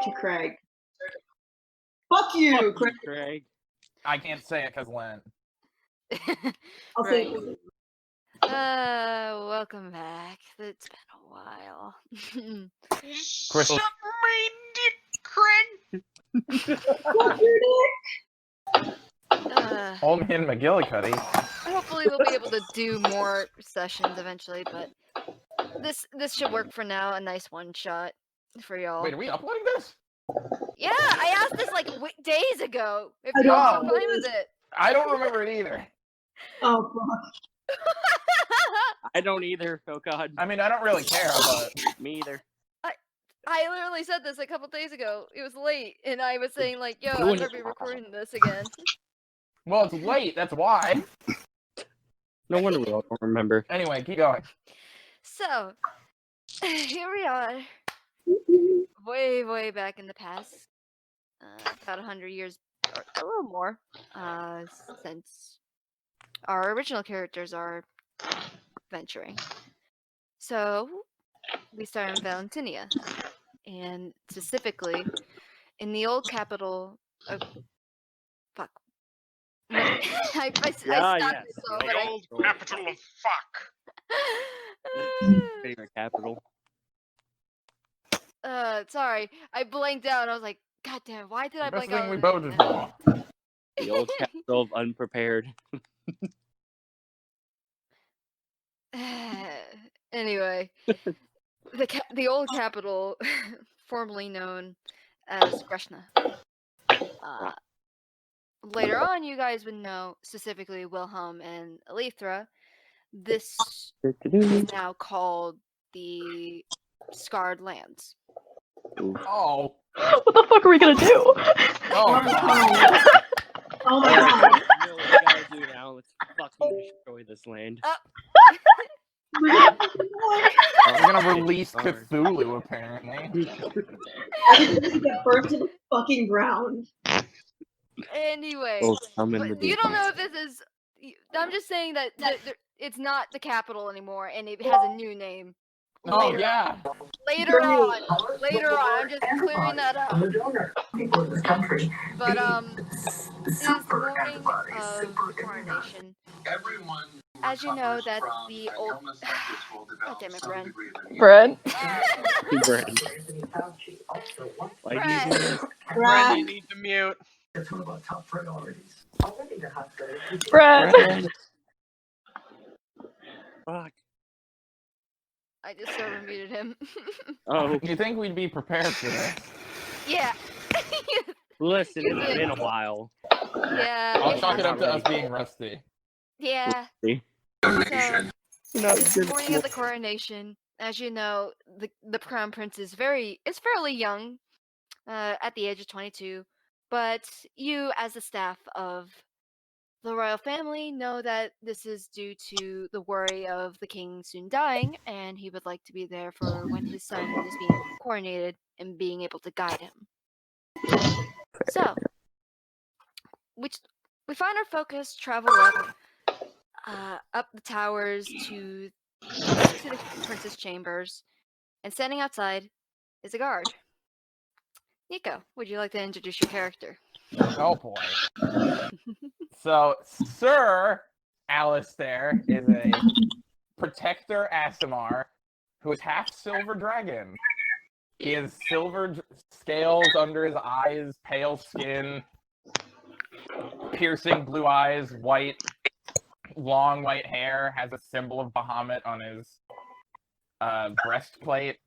to Craig. Fuck you, Craig. Craig. I can't say it because Lynn. I'll say it. Welcome back. It's been a while. Crystal. Suck my dick, Craig. Fuck your dick. Old man McGillicuddy. Hopefully we'll be able to do more sessions eventually, but this should work for now. A nice one shot for y'all. Wait, are we uploading this? Yeah, I asked this like days ago. If I y'all don't are know. fine with it. I don't remember it either. Oh, fuck. I don't either. Oh god. I mean, I don't really care, but Me either. I literally said this a couple days ago. It was late, and I was saying like, "Yo, No I'm one- gonna be recording this again." well, it's late. That's why. No wonder we all don't remember. Anyway, keep going. So, here we are, way back in the past, about 100 years or a little more, since our original characters are venturing. So, we start in Valentinia, and specifically in the old capital of fuck. I stopped yes, myself, the but The old capital of fuck. Favorite capital. Sorry, I blanked out. I was like, God damn, why did I The best blank thing out? we on both that? draw. The old capital of unprepared. Anyway, the old capital, formerly known as Greshna. Later on, you guys would know, specifically Wilhelm and Elithra. This is now called the Scarred Lands. Oh. What the fuck are we gonna do? Oh, God. Oh my god. You know what we gotta do now? Let's fucking destroy this land. We're gonna release Cthulhu, apparently. Everything's get burnt to the fucking ground. Anyway, Oh, I'm in but the you don't know if this is. I'm just saying that it's not the capital anymore, and it has a new name. Oh, yeah. Later on, I'm just clearing that up. But it is the morning of the coronation. As you know, that the old. God damn it, Bren. Brent? Brand. Why do you do this? Bren, you need to mute. Brent! Fuck. I just server muted him. Oh, You think we'd be prepared for this? Yeah. listen, it's been a while. Yeah. I'll chalk has it up to been. us being rusty. Yeah. See? So, it's the morning of the coronation. As you know, the crown prince is fairly young, at the age of 22. But you, as the staff of the royal family, know that this is due to the worry of the king soon dying, and he would like to be there for when his son is being coronated and being able to guide him. So, we find our focus travel up the towers to the prince's chambers, and standing outside is a guard. Nico, would you like to introduce your character? Oh, boy. So, Sir Alistair is a protector Asimar who is half silver dragon. He has silver scales under his eyes, pale skin, piercing blue eyes, long white hair, has a symbol of Bahamut on his breastplate.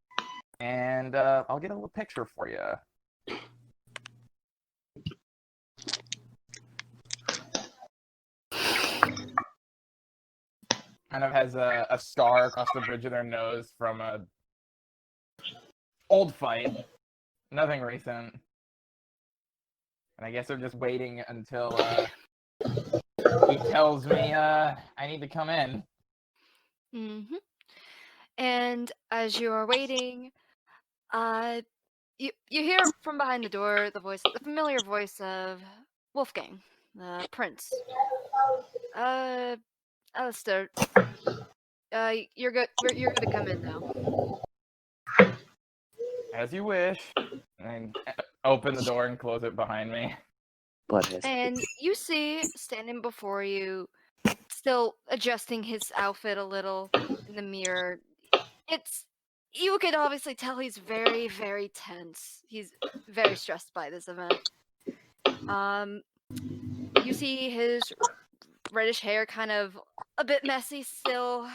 And I'll get a little picture for you. Kind of has a scar across the bridge of their nose from a old fight. Nothing recent. And I guess I'm just waiting until he tells me I need to come in. Mm-hmm. And as you are waiting, you hear from behind the door the familiar voice of Wolfgang, the prince. Alistair, you're good. You're good to come in now. As you wish. And open the door and close it behind me. Butthead. And you see, standing before you, still adjusting his outfit a little in the mirror. You could obviously tell he's very, very tense. He's very stressed by this event. You see his reddish hair kind of a bit messy still.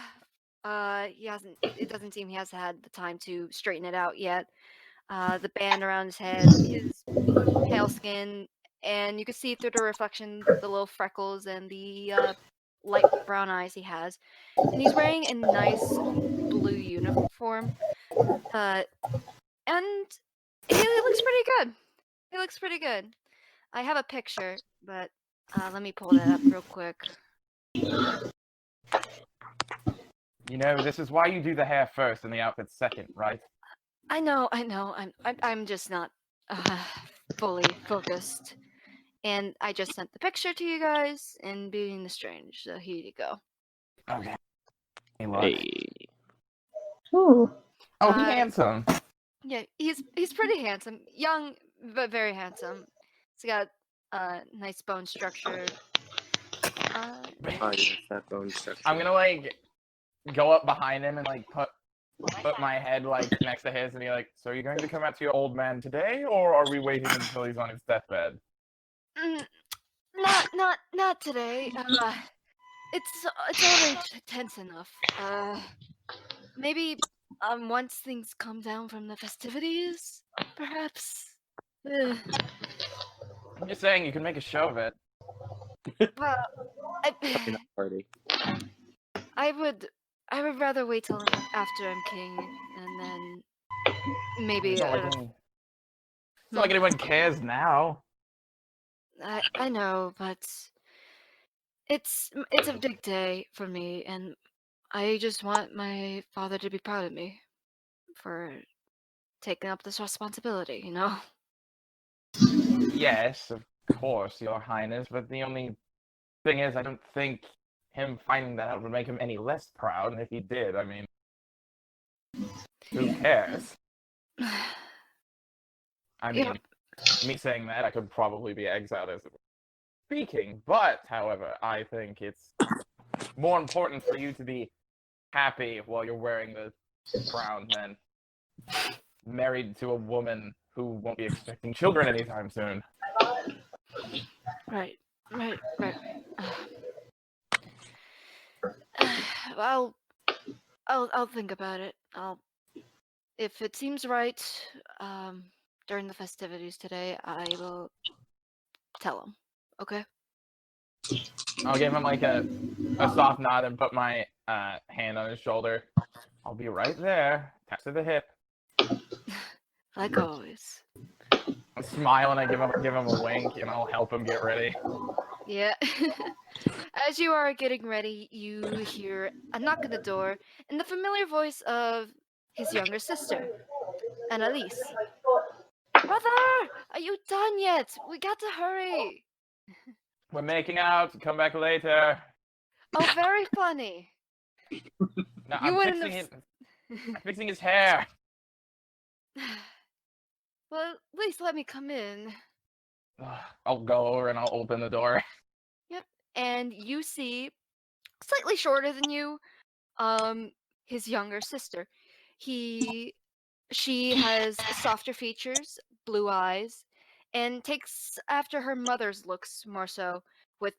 It doesn't seem he has had the time to straighten it out yet. The band around his head, his pale skin, and you can see through the reflection the little freckles and the light brown eyes he has. And he's wearing a nice blue uniform. And he looks pretty good. He looks pretty good. I have a picture, but let me pull that up real quick. You know, this is why you do the hair first and the outfit second, right? I know. I'm just not fully focused. And I just sent the picture to you guys in Being the Strange, so here you go. Okay. Hey, look. Hey. Ooh. Oh, he's handsome. Yeah, he's pretty handsome. Young, but very handsome. He's got a nice bone structure. Oh, yes, that bone structure. I'm gonna like go up behind him and like put my head like next to his and be like, so are you going to come out to your old man today, or are we waiting until he's on his deathbed? Not today. It's already tense enough. Maybe once things come down from the festivities, perhaps. I'm just saying you can make a show of it. Well, Fucking party. I would rather wait till after I'm king, and then maybe. It's not like anyone cares now. I know, but it's a big day for me, and I just want my father to be proud of me for taking up this responsibility, you know? Yes, of course, Your Highness, but the only thing is I don't think him finding that out would make him any less proud, and if he did, I mean, who cares? I mean, me saying that, I could probably be exiled as speaking, but, however, I think it's more important for you to be happy while you're wearing the crown than married to a woman who won't be expecting children anytime soon. Right. Well, I'll think about it. If it seems right, during the festivities today, I will tell him. Okay. I'll give him like a soft nod and put my hand on his shoulder. I'll be right there. Tap to the hip. Like always. I smile and I give him a wink, and I'll help him get ready. Yeah. As you are getting ready, you hear a knock at the door and the familiar voice of his younger sister, Annalise. Brother, are you done yet? We got to hurry. We're making out. Come back later. Oh, very funny. No, You I'm wouldn't fixing his hair. Well, at least let me come in. I'll go over and I'll open the door. Yep. And you see, slightly shorter than you, his younger sister. She has softer features, blue eyes, and takes after her mother's looks more so, with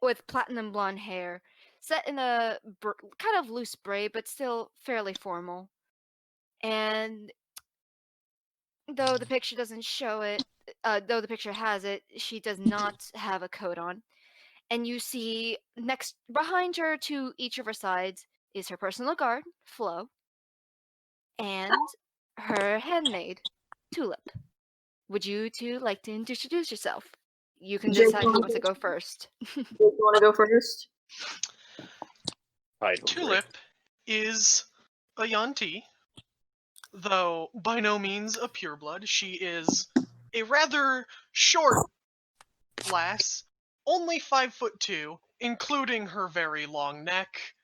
with platinum blonde hair, set in a kind of loose braid, but still fairly formal. And though the picture doesn't show it, though the picture has it, she does not have a coat on. And you see next behind her to each of her sides is her personal guard, Flo, and her handmaid, Tulip. Would you two like to introduce yourself? You can Jake, decide who wanna wants to go first. You want to go first? Tulip is a Yanti, though by no means a pureblood. She is a rather short lass, only 5'2", including her very long neck.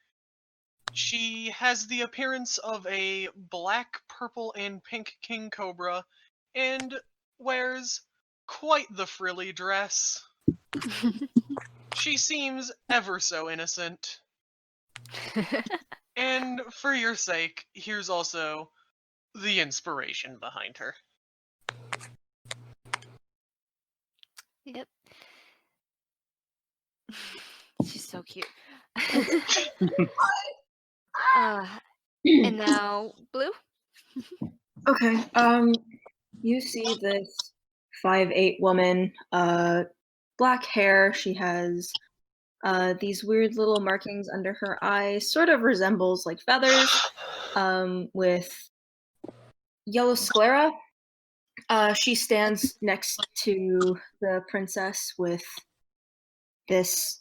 She has the appearance of a black, purple, and pink king cobra, and wears quite the frilly dress. She seems ever so innocent. And for your sake, here's also the inspiration behind her. Yep. She's so cute. And now, Blue? Okay. You see this 5'8" woman, black hair. She has these weird little markings under her eyes, sort of resembles like feathers, with yellow sclera. She stands next to the princess with this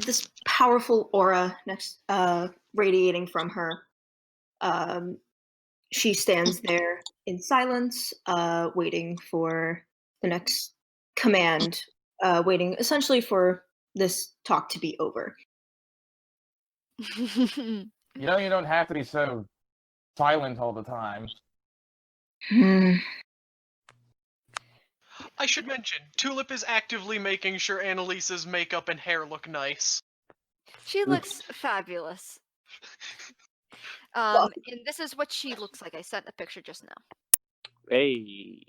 this powerful aura radiating from her. She stands there in silence, waiting for the next command, waiting essentially for this talk to be over. You know, you don't have to be so silent all the time. I should mention, Tulip is actively making sure Annalise's makeup and hair look nice. She looks fabulous. Well- And this is what she looks like. I sent a picture just now. Hey.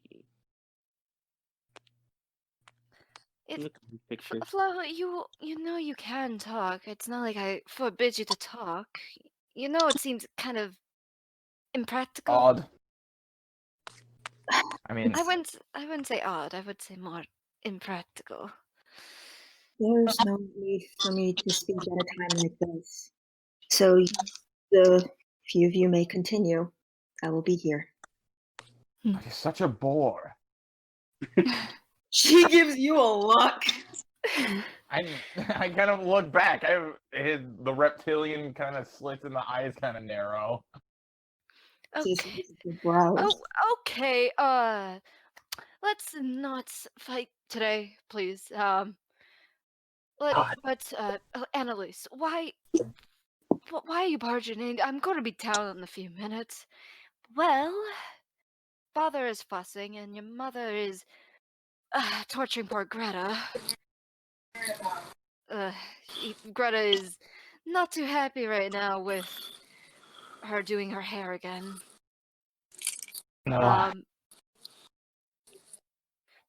It, Look at the picture. Flo, you know you can talk. It's not like I forbid you to talk. You know it seems kind of impractical. Odd. I mean, I wouldn't say odd. I would say more impractical. There's no need for me to speak at a time like this. So the few of you may continue. I will be here. you're such a bore. She gives you a look. I kind of look back. The reptilian kind of slits and the eyes kind of narrow. Okay. Brows. Oh, okay. Let's not fight today, please. Annalise, why are you barging in? I'm going to be down in a few minutes. Well, father is fussing, and your mother is torturing poor Greta. Greta is not too happy right now with her doing her hair again.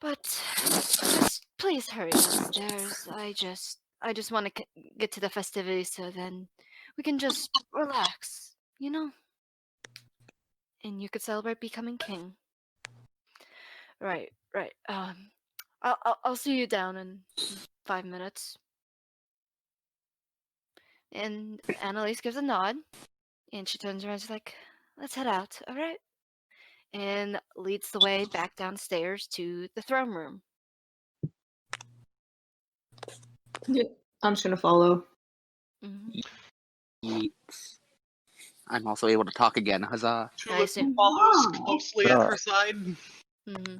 But just please hurry downstairs. I just want to get to the festivities, so then we can just relax, you know? And you could celebrate becoming king. Right. I'll see you down in 5 minutes. And Annalise gives a nod, and she turns around. She's like, "Let's head out, all right?" And leads the way back downstairs to the throne room. Yeah, I'm just gonna follow. Mm-hmm. I'm also able to talk again. Huzzah! Tulip see. follows closely at her side. Mm-hmm.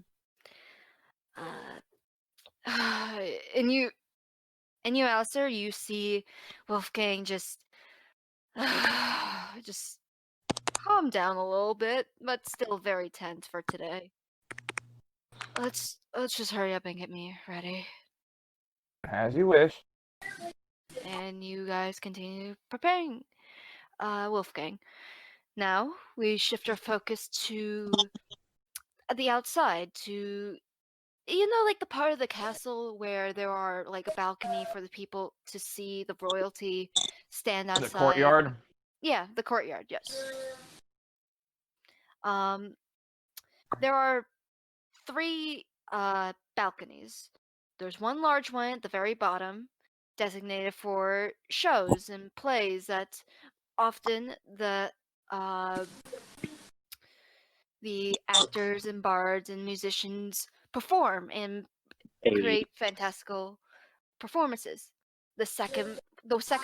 And you, Alistair, you see Wolfgang just calm down a little bit, but still very tense for today. Let's just hurry up and get me ready. As you wish. And you guys continue preparing, Wolfgang. Now we shift our focus to the outside, to like the part of the castle where there are like a balcony for the people to see the royalty stand outside. The courtyard? Yeah, the courtyard, yes. There are 3 balconies. There's one large one at the very bottom, designated for shows and plays that often the actors and bards and musicians perform and create fantastical performances. The second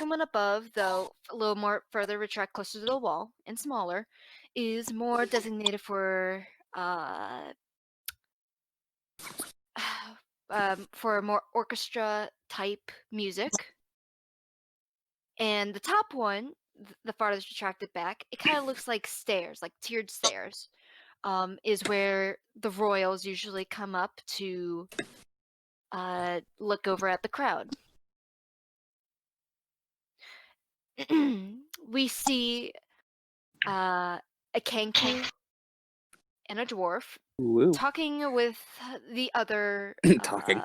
one above, though a little more further retract closer to the wall and smaller, is more designated for more orchestra type music. And the top one, the farthest retracted back, it kind of looks like stairs, like tiered stairs, is where the royals usually come up to look over at the crowd. We see a Kenku and a dwarf Woo. talking with the other Talking.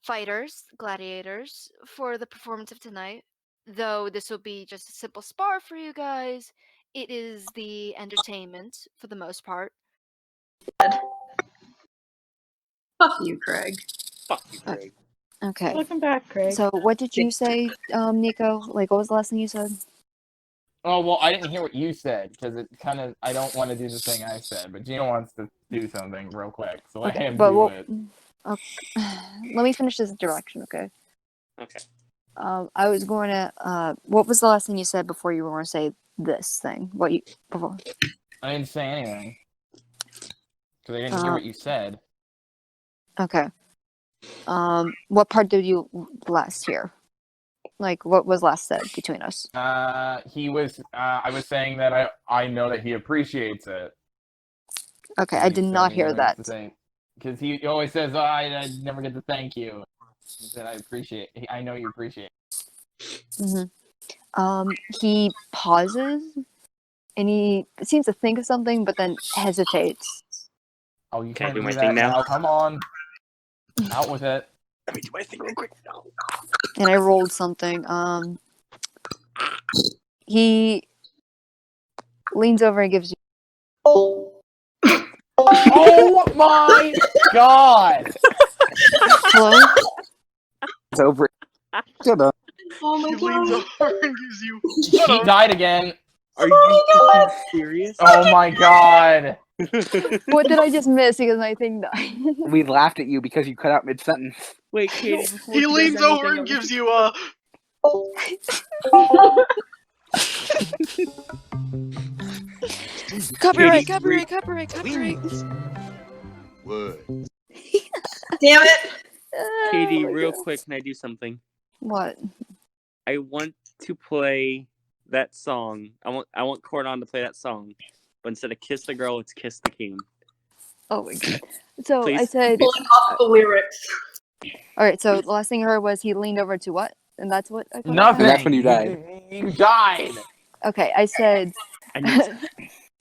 fighters, gladiators, for the performance of tonight. Though this will be just a simple spar for you guys, it is the entertainment for the most part. Fuck you, Craig. Fuck you, Craig. Okay. Welcome back, Craig. So what did you say, Nico? Like, what was the last thing you said? Oh, well, I didn't hear what you said, because it kind of, I don't want to do the thing I said, but Gina wants to do something real quick, so let him but do we'll, it. let me finish this direction, okay? Okay. I was going to, what was the last thing you said before you were going to say this thing? Before? I didn't say anything. Because I didn't hear what you said. Okay. What part did you last hear? Like, what was last said between us? I was saying that I know that he appreciates it. Okay, I did not hear that. Because he always says, oh, I never get to thank you. He said, I know you appreciate it. He pauses, and he seems to think of something, but then hesitates. Oh, you Can I can't do do my that thing now? Come on. Out with it. Let me do my thing real quick. And I rolled something. He leans over and gives you. Oh my god! Hello? It's over. Shut up. Oh my He leans god. over and gives you. He died again. Are you fucking serious? Oh my god. What did I just miss? Because my thing died. We laughed at you because you cut out mid sentence. Wait, Katie, before He she does leans over anything, and I gives want you a. Copyright, Katie, copyright. Word. Damn it. Katie, Oh my real God. quick, can I do something? What? I want to play that song. I want Cordon to play that song, but instead of "Kiss the Girl," it's "Kiss the King." Oh my God. So I Please. said, Pulling off the lyrics. alright, so the last thing I heard was he leaned over to what? And that's what I caught Nothing. And that's when you died. You died. Okay, I said, I need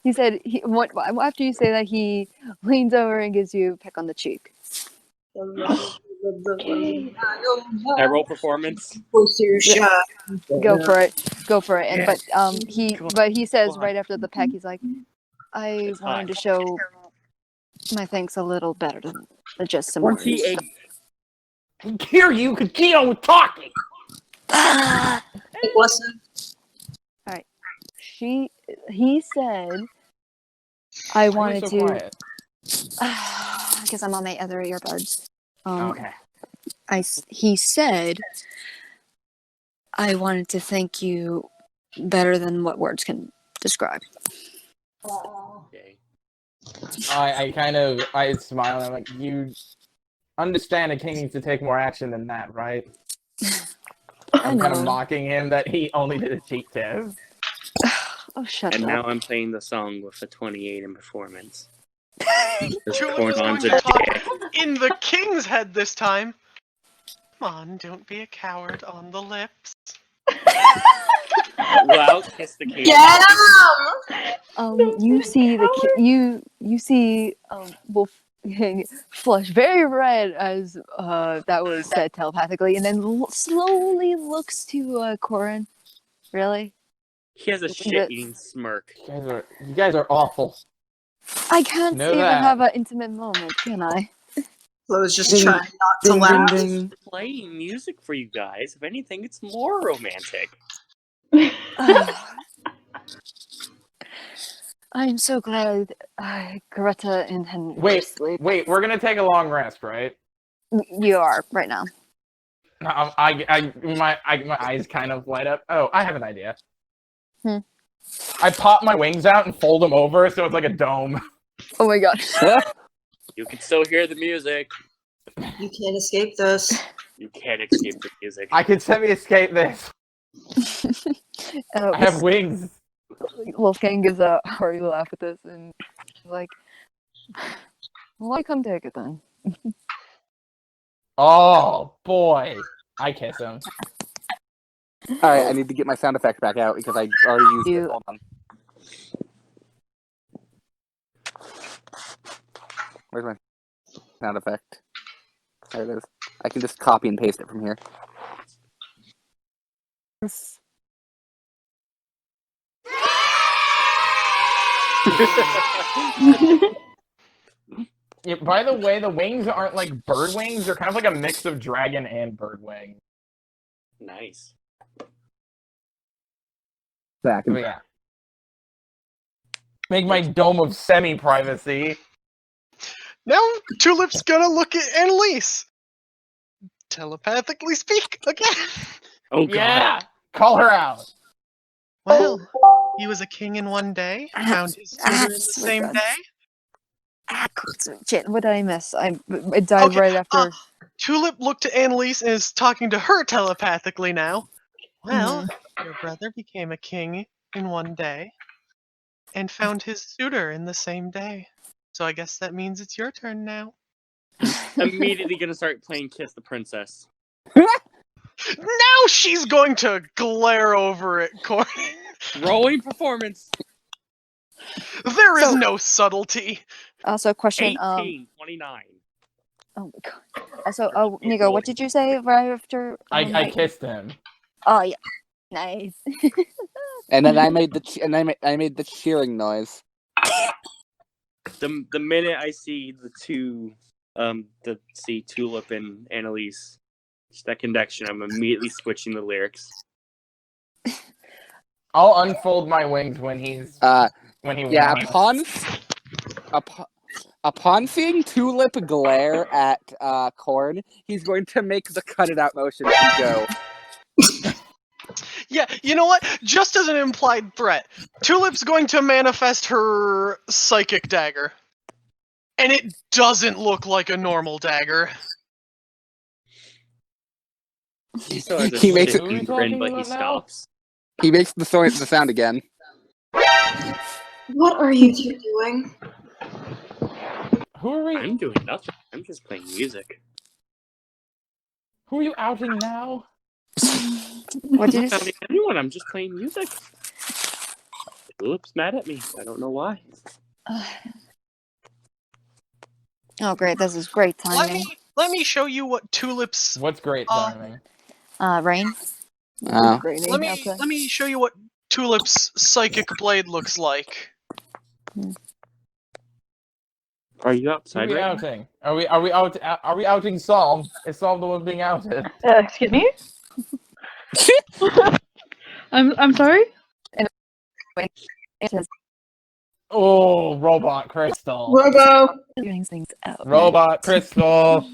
he said, after you say that, he leans over and gives you a peck on the cheek. I roll performance. Go for it. And Yes. but he says Come on. right after the peck, he's like, I It's wanted hot. to show my thanks a little better than just some words. 28. I can hear you because Gino was talking. Listen. He said, I Why are you wanted so to. quiet? Because I'm on my other earbuds. Okay. He said, I wanted to thank you better than what words can describe. Okay. I smile and I'm like, you understand a king needs to take more action than that, right? I'm kind of know. mocking him that he only did a cheek test. Oh, shut And up. now I'm playing the song with a 28 in performance. Julian is going to talk in the king's head this time. Come on, don't be a coward on the lips. Well, kiss the king. Get him! You see you see Wolf flush very red as that was said telepathically, and then slowly looks to Corin. Really? He has a shit-eating smirk. You guys are awful. I can't Know even that. have an intimate moment, can I? I was just Ding, trying not to Ding, laugh. ding, ding. Playing music for you guys. If anything, it's more romantic. I'm so glad Greta and Henry sleep. Wait, we're gonna take a long rest, right? You are right now. My eyes kind of light up. Oh, I have an idea. Hmm. I pop my wings out and fold them over so it's like a dome. Oh my god. You can still hear the music. You can't escape this. You can't escape the music. I can semi-escape this. I have wings. Wolfgang gives a hearty laugh at this and like, well, I come take it then. Oh boy, I kiss him. All right, I need to get my sound effect back out because I already used it. Hold on. Where's my sound effect? There it is. I can just copy and paste it from here. Yeah, by the way, the wings aren't like bird wings. They're kind of like a mix of dragon and bird wing. Nice. Back. Oh, yeah. Make my dome of semi-privacy. Now Tulip's gonna look at Annalise. Telepathically speak again. Oh god. Yeah! Call her out! Well, he was a king in one day, found his tutor in the same day. Shit, what did I miss? It died Okay, right after. Tulip looked at Annalise and is talking to her telepathically now. Well, your brother became a king in one day and found his suitor in the same day. So I guess that means it's your turn now. Immediately gonna start playing Kiss the Princess. Now she's going to glare over at Corin. Rolling performance. There is no subtlety. Also, question. 18, 29. Oh my god. So, Nico, what did you say right after? I kissed him. Oh yeah, nice. And then I made I made the cheering noise. The minute I see the two, Tulip and Annalise, that connection, I'm immediately switching the lyrics. I'll unfold my wings when he's when he wants. Upon seeing Tulip glare at Corn, he's going to make the cut it out motion and go. Yeah, you know what? Just as an implied threat, Tulip's going to manifest her psychic dagger. And it doesn't look like a normal dagger. He still has a He makes shitty it- grin, but he Who are we talking about now? stops. He makes the sound again. What are you two doing? Who are we? I'm doing nothing. I'm just playing music. Who are you outing now? What did I'm you not say? outing anyone. I'm just playing music. Tulip's mad at me. I don't know why. Oh great, this is great timing. Let me show you what Tulip's What's great timing? Rain. Oh. Great let name. me let me show you what Tulip's psychic blade looks like. Are you Who are outside we right now? outing? Are we outing Psalm? Is Psalm the one being outed? Excuse me? I'm sorry? It says Oh, Robot Crystal. Robo! doing things out. Robot Crystal.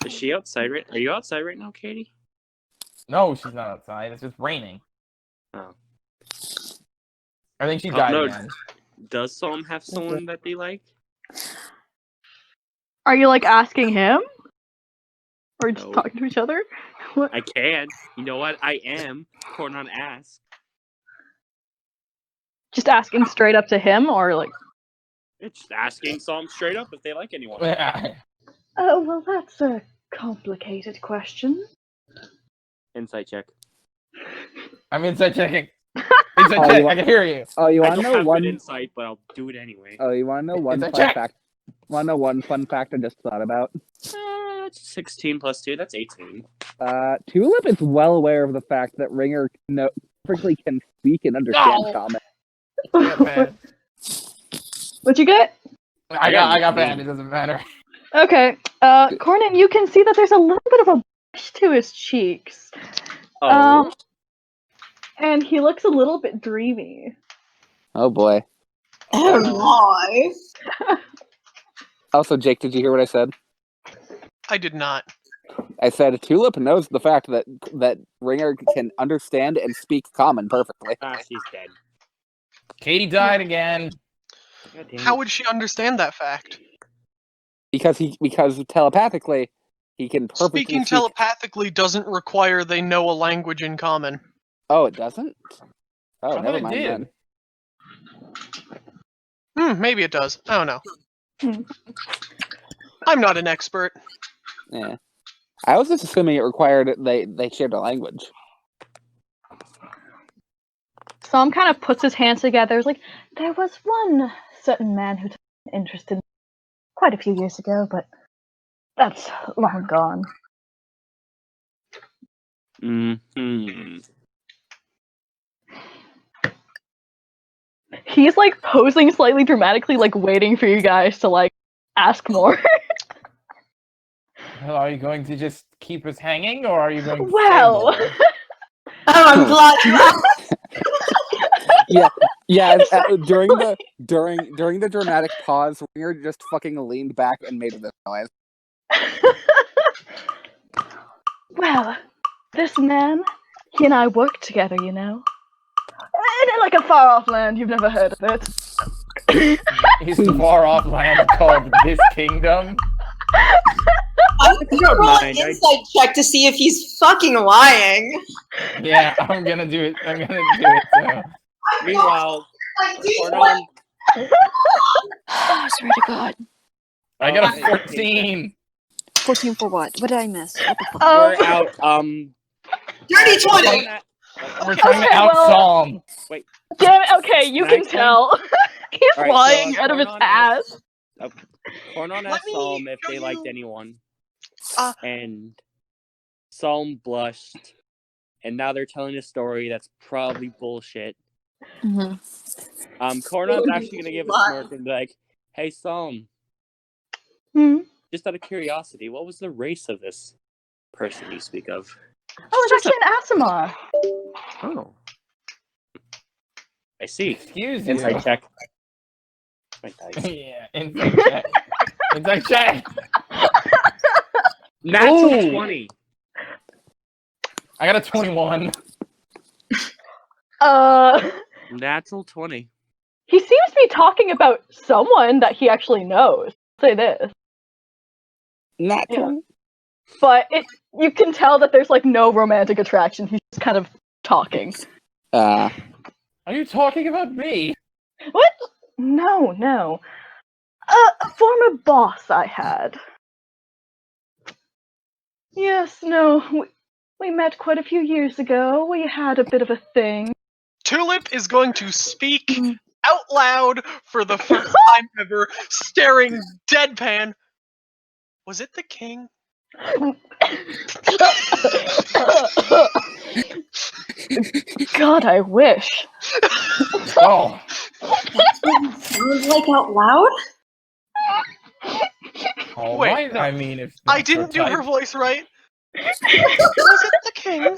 Is she outside right? Are you outside right now, Katie? No, she's not outside. It's just raining. Oh. I think she Oh, died no. again. Does Psalm have someone that they like? Are you like asking him? Or just No. talking to each other? What? I can. You know what? I am. Corn on ass. Just asking straight up to him or like It's just asking Psalm straight up if they like anyone. oh well that's a complicated question. Insight check. I'm inside checking. Inside check. I can hear you. Oh, you I want don't to know have one? good insight, but I'll do it anyway. Oh, you want to know one It's a fun check. fact? Want to know one fun fact I just thought about? That's 16 plus 2. That's 18. Tulip is well aware of the fact that Ringer perfectly can speak and understand No. common. Yeah, man. What'd you get? I got bad. It doesn't matter. Okay. Cornan, you can see that there's a little bit of a blush to his cheeks. Oh. And he looks a little bit dreamy. Oh boy. Oh my! Also, Jake, did you hear what I said? I did not. I said Tulip knows the fact that Ringer can understand and speak common perfectly. She's dead. Katie died again. God damn How it. would she understand that fact? Because telepathically he can perfectly Speaking speak. telepathically doesn't require they know a language in common. Oh, it doesn't? Oh, I thought never it mind did. then. Maybe it does. I don't know. Hmm. I'm not an expert. Yeah. I was just assuming it required they shared a language. Sam kind of puts his hands together. He's like, there was one certain man who took an interest in quite a few years ago, but that's long gone. Mm-hmm. He's like posing slightly dramatically, like waiting for you guys to like ask more. Well, are you going to just keep us hanging, or are you going to Well. say more? Oh, I'm glad you asked. Yeah. Exactly. During the dramatic pause, Winger just fucking leaned back and made this noise. Well, this man, he and I worked together, you know. In like a far-off land, you've never heard of it. Is the far-off land called this kingdom? I'm you don't gonna roll an mind, I- insight check to see if he's fucking lying. Yeah, I'm gonna do it. I'm gonna do it too. Meanwhile, Like, dude, Cornon, I swear to God. I got hey, a 14. 14 for what? What did I miss? What the fuck? You're out. Dirty 20! We're trying to Okay, out well- Psalm. Damn it, okay, you can Next one. tell. He's All right, lying so, out of his Cornon ass. Cornon Let asked me Psalm if show they liked you- anyone, Uh, and Psalm blushed, and now they're telling a story that's probably bullshit. Mhm. Cornon's actually gonna give a smirk and be like, "Hey, Psalm, Hmm? just out of curiosity, what was the race of this person you speak of?" Oh, it's actually an Asimar. Oh, I see. Excuse you. Insight check. My dice. Yeah, insight check. Insight check. Natural Ooh. 20. I got a 21. Natural 20. He seems to be talking about someone that he actually knows. Say this. Not Yeah. 20. But you can tell that there's like no romantic attraction. He's just kind of talking. Are you talking about me? What? No. A former boss I had. Yes, no. We met quite a few years ago. We had a bit of a thing. Tulip is going to speak out loud for the first time ever, staring deadpan. Was it the king? God, I wish. Oh, Sounds like out loud? all Wait, right. no. I mean, if I that's your didn't do her type. voice right. Was it the king?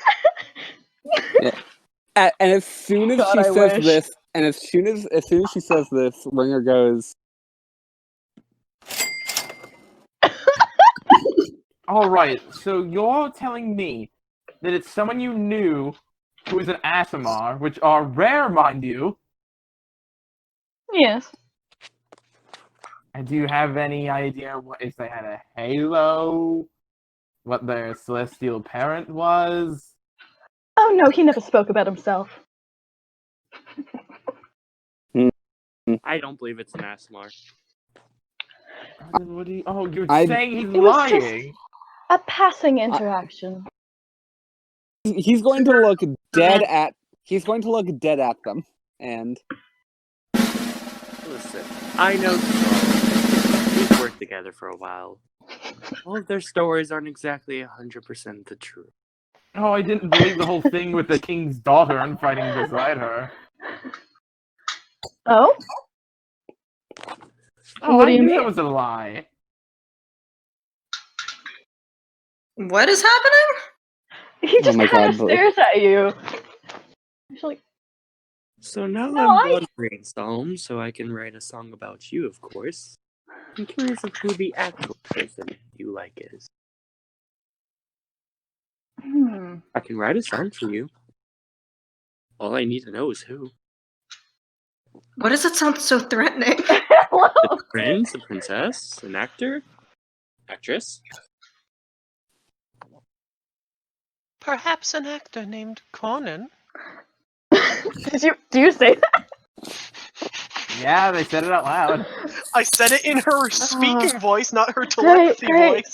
And as soon as God, she I says wish. this, and as soon as she says this, Ringer goes, All right. So you're telling me that it's someone you knew who is an Asimar, which are rare, mind you. Yes. And do you have any idea what if they had a halo? What their celestial parent was? Oh no, he never spoke about himself. I don't believe it's an Asmar. What do you, oh, you're I- saying he's It was just- lying. A passing interaction. he's going to look dead at them, and Listen, I know Saul. We've worked together for a while. All of their stories aren't exactly 100% the truth. Oh, I didn't believe the whole thing with the king's daughter and fighting beside her. Oh? Oh, What I do you knew mean? that was a lie. What is happening? He just my kind of God, Billy. stares at you. He's like, So now No, I'm I- wondering, Psalm, so I can write a song about you, of course. I'm curious of who the actual person you like is. I can write a song for you. All I need to know is who. What does it sound so threatening? The prince, a princess, an actor, actress. Perhaps an actor named Conan. Do you say that? Yeah, they said it out loud. I said it in her speaking voice, not her Great, telepathy great. voice.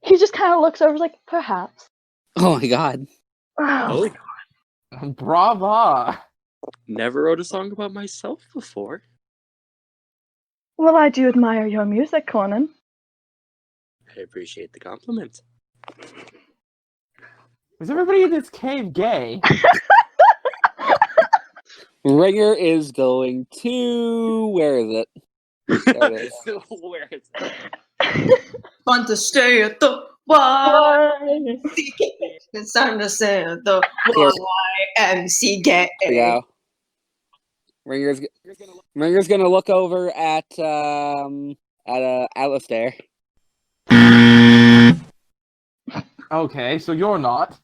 He just kind of looks over, like, perhaps. Oh my god. Oh. Brava! Never wrote a song about myself before. Well, I do admire your music, Conan. I appreciate the compliment. Is everybody in this cave gay? Ringer is going to... Where is it? There it is. Where is it? Fun to stay at the It's time to say the YMCA. There we go. Ringer's gonna look over at Alistair. Okay, so you're not.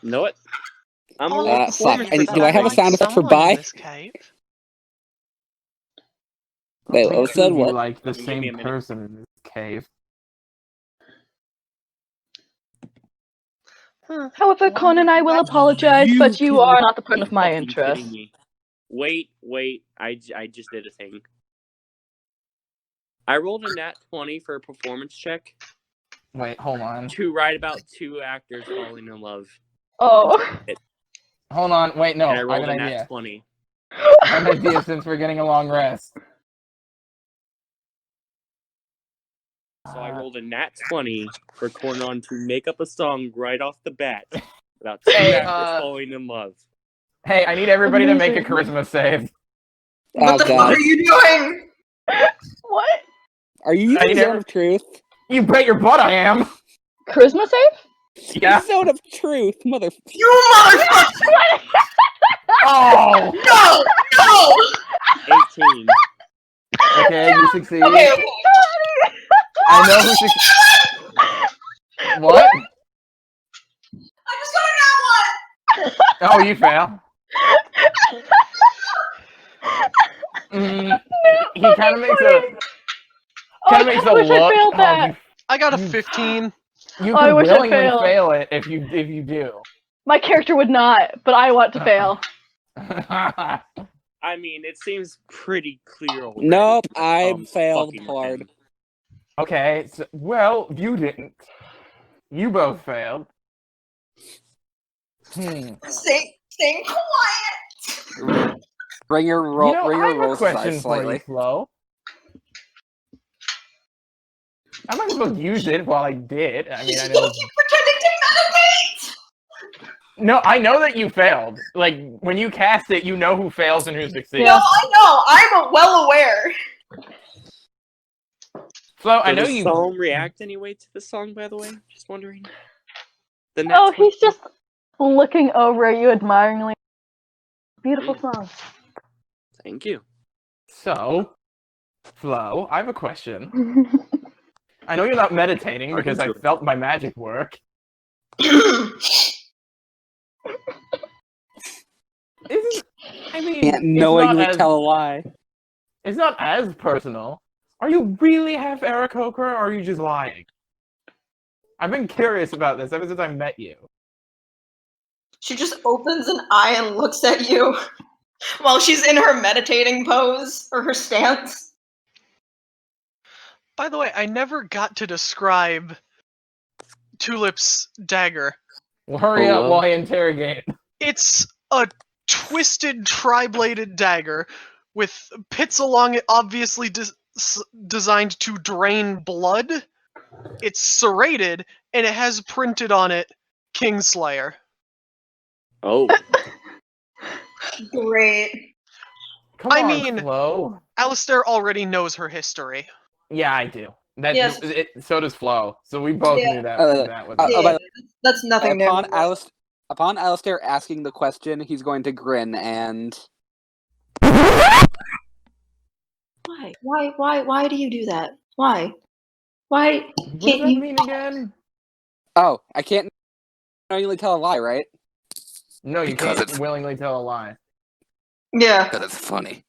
Know it? I'm a All little the fuck. things Do I have a like sound effect for someone in bye? this cave. Wait, what was said? You What? like the Give me a same minute. person in this cave. However, Conan, I will apologize, but you are not the point of my Fucking interest. kidding me. Wait. I just did a thing. I rolled a nat 20 for a performance check Wait, hold on. to write about 2 actors falling in love. Oh. Hold on, wait, no, And I I rolled have a an nat idea. 20. I have an idea since we're getting a long rest. So I rolled a nat 20 for Cornon to make up a song right off the bat about 2 Hey, actors falling in love. Hey, I need everybody to make a Amazing. charisma save. What the fuck God. are you doing? What? Are you I using never- Zone of Truth? You bet your butt I am! Charisma save? Yeah. Zone of Truth, mother... You motherfucker! Oh! No! 18. Okay, you succeed. Okay, okay. I know who succeeds. What? I just got a nat 1! Oh, you fail. He kind of makes a... Kind of makes a I wish look. I failed that. I got a 15. You I could wish I willingly failed. fail it if you do. My character would not, but I want to fail. I mean, it seems pretty clear already. Nope, I failed fucking hard. thing. Okay, so, well, you didn't. You both failed. Stay quiet! Ringer You know, I have a rolls his question eyes for you, slightly. Flo. I might as well use it while I did. I mean, I know. Keep pretending to meditate! No, I know that you failed. Like, when you cast it, you know who fails and who succeeds. No, I know. I'm well aware. Flo, I So know does you. Psalm react anyway to the song, by the way? Just wondering. The nat Oh, 20. he's just looking over at you admiringly. Beautiful song. Thank you. So, Flo, I have a question. I know you're not meditating because I felt my magic work. I mean, Can't it's knowingly not as- tell a lie. It's not as personal. Are you really half Aarakocra, or are you just lying? I've been curious about this ever since I met you. She just opens an eye and looks at you while she's in her meditating pose or her stance. By the way, I never got to describe Tulip's dagger. Well, hurry up Hello? while I interrogate. It's a twisted tri-bladed dagger with pits along it, obviously designed to drain blood. It's serrated, and it has printed on it Kingslayer. Oh. Great. Come I on, mean- Flo. Alistair already knows her history. Yeah, I do. That, Yes. so does Flo. So we both Yeah. knew that. That was Oh, by the That's nothing new. Upon Alistair asking the question, he's going to grin and... Why do you do that? Why? Why What does can't that you? mean again? Oh, I can't knowingly tell a lie, right? No, you Because can't it's- willingly tell a lie. Yeah. Because it's funny.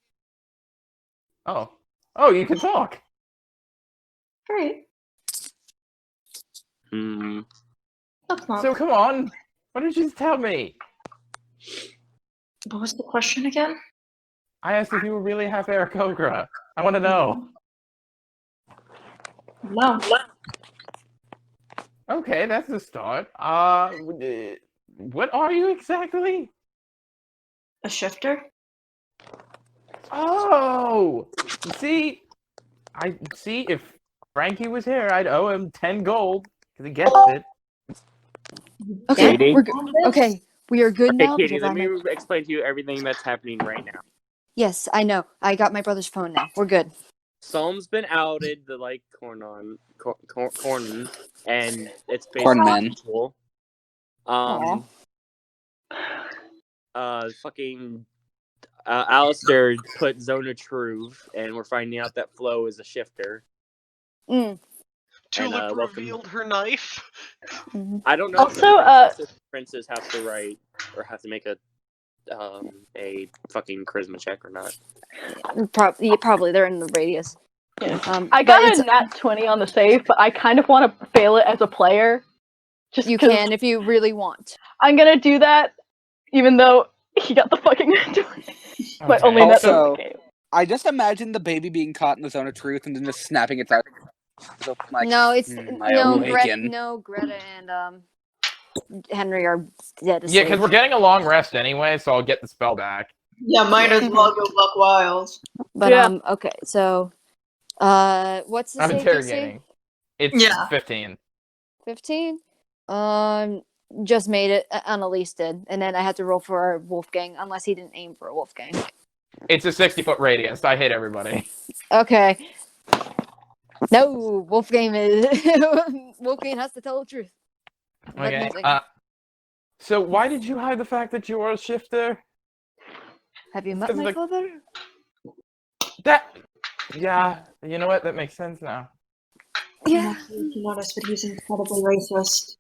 Oh. Oh, you can talk. Great. Hmm. That's not. So come on. Why don't you just tell me? What was the question again? I asked if you were really half Aarakocra. I want to know. No. Okay, that's the start. What are you exactly? A shifter? Oh, see, if Frankie was here, I'd owe him 10 gold because he guessed it. Okay, Katie? we're good. Okay, we are good Okay, now Katie, because let I'm. me explain to you everything that's happening right now. Yes, I know. I got my brother's phone now. We're good. Psalm's been outed to like Cornon, and it's Cornman. basically cool. Fucking Alistair put Zona Truth, and we're finding out that Flo is a shifter. Tulip welcome. revealed her knife. I don't know. Also, if princes have to write or have to make a fucking charisma check or not. Probably they're in the radius. Yeah. but I got it's- a nat 20 on the save, but I kind of want to fail it as a player. Just You 'cause can if you really want. I'm gonna do that, even though he got the fucking nat 20. But Okay. only nat 20 Also- in the game. I just imagine the baby being caught in the zone of truth and then just snapping its eyes. So, like, No, it's I no awaken. Greta and Henry are dead. Yeah, because we're getting a long rest anyway, so I'll get the spell back. Yeah, might as well go buck wild. But Yeah. okay, so what's the I'm save DC? interrogating. It's Yeah. 15. 15. Just made it. Annalise did, and then I had to roll for Wolfgang, unless he didn't aim for Wolfgang. It's a 60-foot radius. I hit everybody. Okay. No, Wolfgang is Wolfgang has to tell the truth. But Okay. nothing. So why did you hide the fact that you were a shifter? Have you met because my the- father? Yeah, you know what? That makes sense now. Yeah. You noticed, but he's incredibly racist.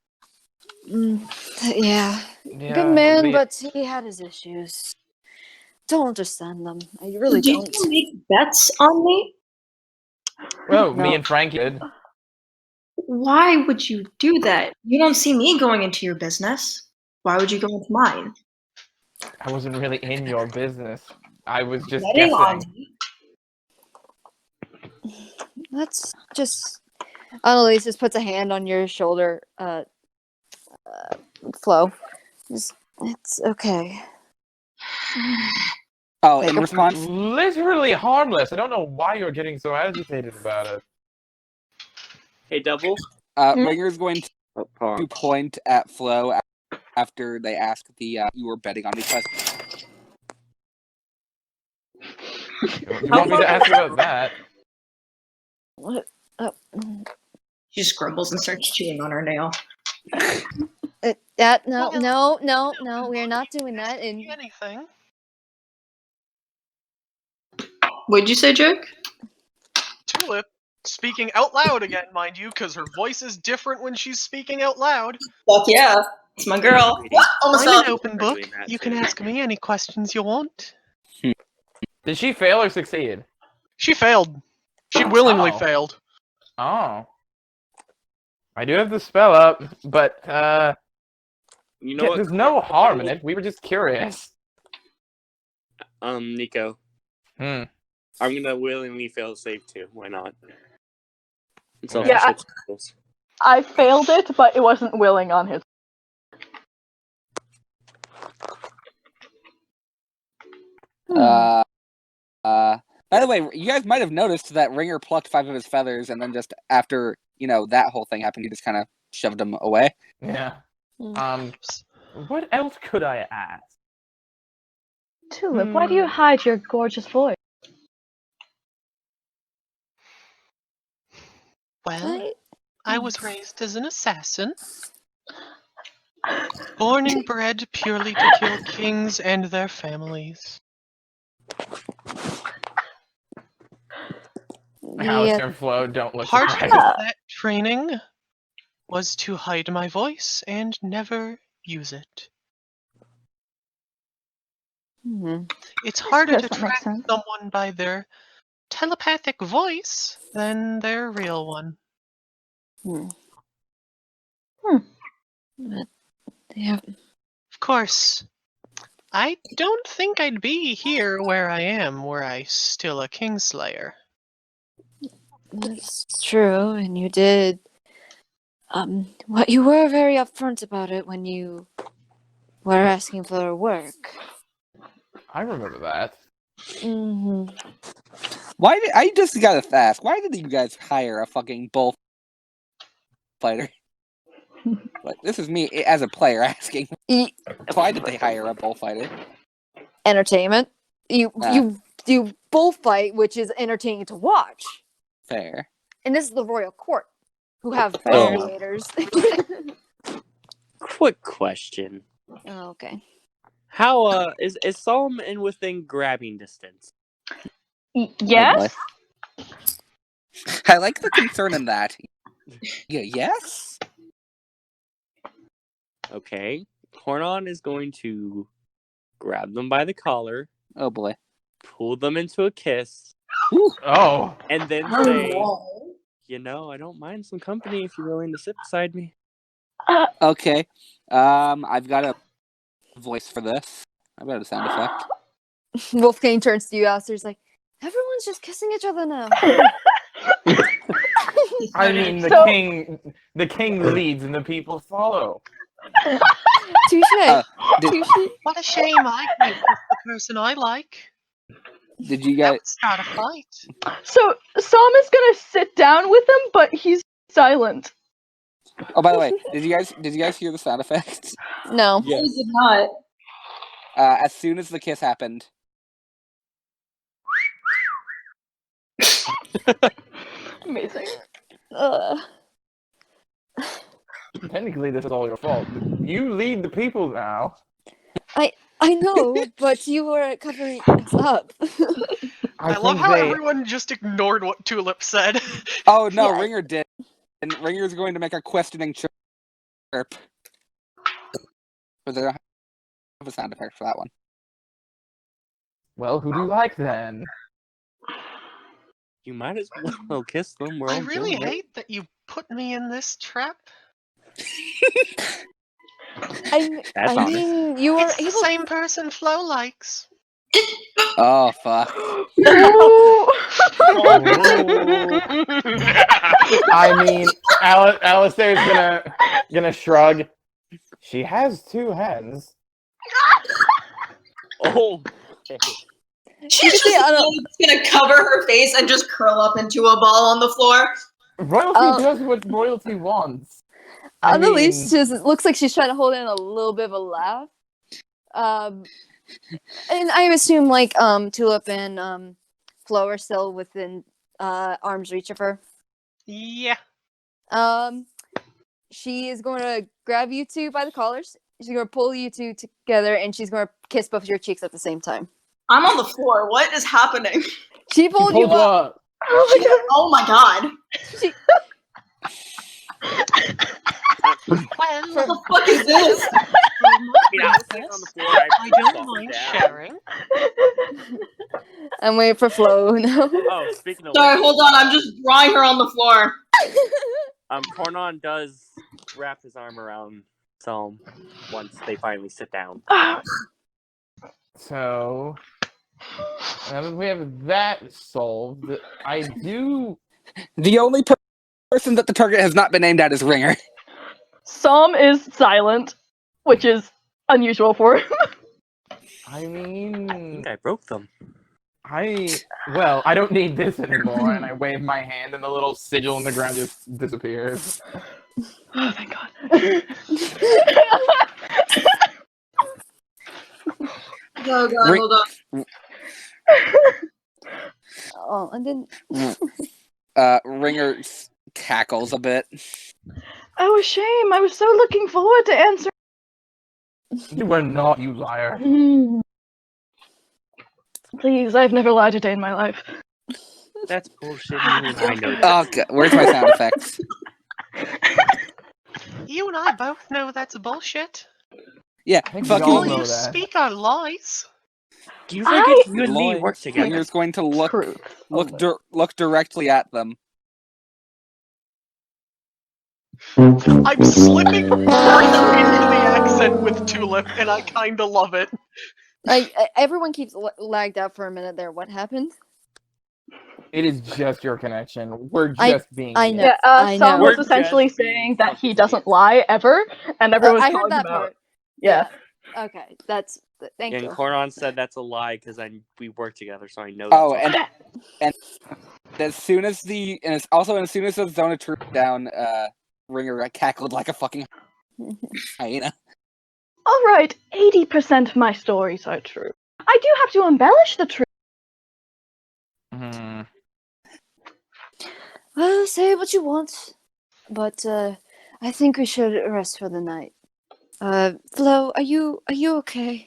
Yeah. Yeah, Good man, the- but he had his issues. Don't understand them. I really Do don't. you make bets on me? Well, No. me and Frankie did. Why would you do that? You don't see me going into your business. Why would you go into mine? I wasn't really in your business. I was just Betting on guessing. me? Let's just. Annalise just puts a hand on your shoulder, Flo. It's okay. Oh, in response, Literally harmless. I don't know why you're getting so agitated about it. Hey, Double. Ringer's going to point at Flo after they ask you were betting on me question. You want me to ask about that? What? She just grumbles and starts chewing on her nail. No, we're not doing that. And Anything. What'd you say, Jake? Tulip speaking out loud again, mind you, because her voice is different when she's speaking out loud. Fuck yeah. It's my girl. Almost I'm up. an open book. Doing that You can too. ask me any questions you want. Did she fail or succeed? She failed. She willingly Oh. failed. Oh. I do have the spell up, but You know what? there's no harm in it. We were just curious. Nico. Hmm. I'm gonna willingly fail save too. Why not? It's all Yeah, for shits and giggles. I failed it, but it wasn't willing on his. By the way, you guys might have noticed that Ringer plucked 5 of his feathers, and then just after that whole thing happened, he just kind of shoved them away. Yeah. What else could I ask? Tulip, why do you hide your gorgeous voice? Well, I was raised as an assassin. Born and bred purely to kill kings and their families. Alistair and Flo don't look Part surprised. of that training was to hide my voice and never use it. It's harder to That makes track sense. someone by their telepathic voice than their real one. Yeah. Of course, I don't think I'd be here where I am were I still a Kingslayer. That's true, and you did. What you were very upfront about it when you were asking for work. I remember that. Hmm. I just gotta ask, why did you guys hire a fucking bullfighter? Like, this is me as a player asking. Why did they hire a bullfighter? Entertainment. You bullfight, which is entertaining to watch. Fair. And this is the royal court, who have Fair. gladiators. Quick question. Oh, okay. How is Psalm in within grabbing distance? Yes? Oh, I like the concern in that. Yeah, yes? Okay. Cornon is going to grab them by the collar, Oh boy. pull them into a kiss, Oh, and then say, I don't mind some company if you're willing to sit beside me. Okay. I've got a voice for this. I've got a sound effect. Wolfgang turns to you, Alistair's like, everyone's just kissing each other now. I mean, So- the king leads and the people follow. Touche. Did, What a shame I can't kiss the person I like. did you That guys... would start a fight. So Sam is gonna sit down with him, but he's silent. Oh, by the way, did you guys hear the sound effects? No. Yeah. Is it not? As soon as the kiss happened, Amazing. Technically, this is all your fault. You lead the people now. I know, but you were covering us up. I love how everyone just ignored what Tulip said. oh no, Yeah. Ringer did, and Ringer's going to make a questioning chirp. But they don't have a sound effect for that one. Well, who do you like then? You might as well kiss them. We're I all really doing it. hate that you put me in this trap. That's I honest. mean, you were It's the able. same person Flo likes. Oh fuck! I mean, Alistair's gonna shrug. She has two hands. Oh. She's just gonna cover her face and just curl up into a ball on the floor. Royalty does what royalty wants. Annalise just it looks like she's trying to hold in a little bit of a laugh. And I assume like Tulip and Flo are still within arm's reach of her. Yeah. She is going to grab you two by the collars. She's going to pull you two together, and she's going to kiss both your cheeks at the same time. I'm on the floor. What is happening? She pulled you up. Oh my god. She- Well, What the fuck is this? I mean, I was sitting on the floor. I don't bumped mind down. sharing. I'm waiting for Flo now. Oh, speaking of Sorry, which, hold on. I'm just drawing her on the floor. Cornon does wrap his arm around Psalm once they finally sit down. So, now that we have that solved, I do. The only person that the target has not been aimed at is Ringer. Sam is silent, which is unusual for him. I I mean, think I broke them. I don't need this anymore, and I wave my hand, and the little sigil in the ground just disappears. Oh, thank God. Oh god, hold on. Oh, and then Ringer cackles a bit. Oh, a shame. I was so looking forward to answering. You were not, you liar. Please, I've never lied a day in my life. That's bullshit. I know that. Oh god, where's my sound effects? You and I both know that's bullshit. Yeah, think we fuck all All you. know you that. speak are lies. Do you forget you and me work together? Ringer's going to look Truth. look directly at them. I'm slipping further into the accent with Tulip, and I kinda love it. Everyone keeps lagged out for a minute there. What happened? It is just your connection. We're I- just being. I know. Yeah, I Sam know. was We're essentially just being saying that he fucking doesn't idiots. lie ever, and everyone's I heard calling that him out. part. Yeah. Okay, that's thank And you. Coron said that's a lie because we work together, so I know. Oh, that's a lie. and as soon as as soon as the zone of truth down, Ringer cackled like a fucking hyena. All right, 80% of my stories are true. I do have to embellish the truth. Hmm. Well, say what you want, but I think we should rest for the night. Flo, are you okay?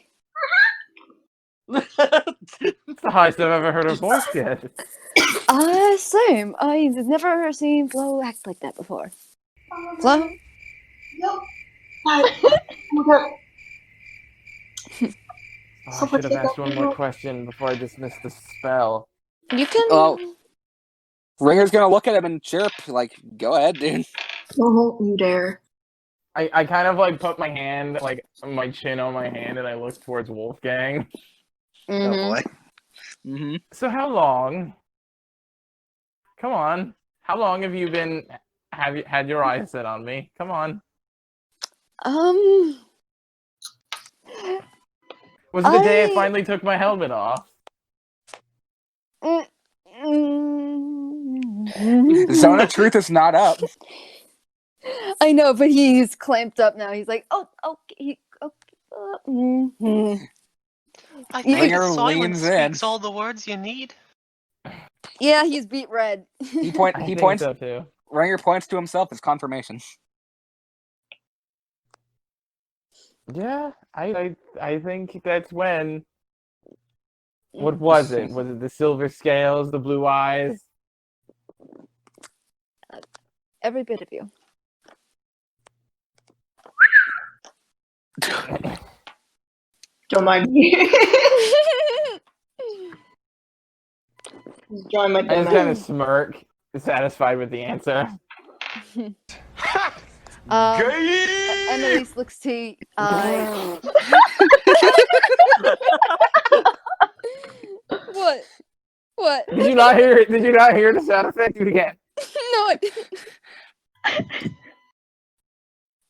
It's the highest I've ever heard her voice get. Same. I've never seen Flo act like that before. Flo? I should have asked one more question before I dismissed the spell. You can. Well, Ringer's gonna look at him and chirp, like, go ahead, dude. Don't you dare. I kind of like put my hand, like my chin on my hand, and I look towards Wolfgang. Oh Mhm. boy. Mm-hmm. So how long? Come on. How long have you had your eyes set on me? Come on. Was it the day I finally took my helmet off? Zone of truth is not up. I know, but he's clamped up now. He's like, oh, okay, okay. I think Ringer silence leans in. speaks all the words you need. Yeah, he's beat red. He I think points. so too. Ringer points to himself as confirmation. Yeah, I think that's when. What was it? Was it the silver scales, the blue eyes? Every bit of you. Don't mind me. Drawing my I dumb just kind ass. of smirk, satisfied with the answer. Annalise looks to What? What? Did you not hear? Did you not hear the sound effect? Do it again. No, I didn't.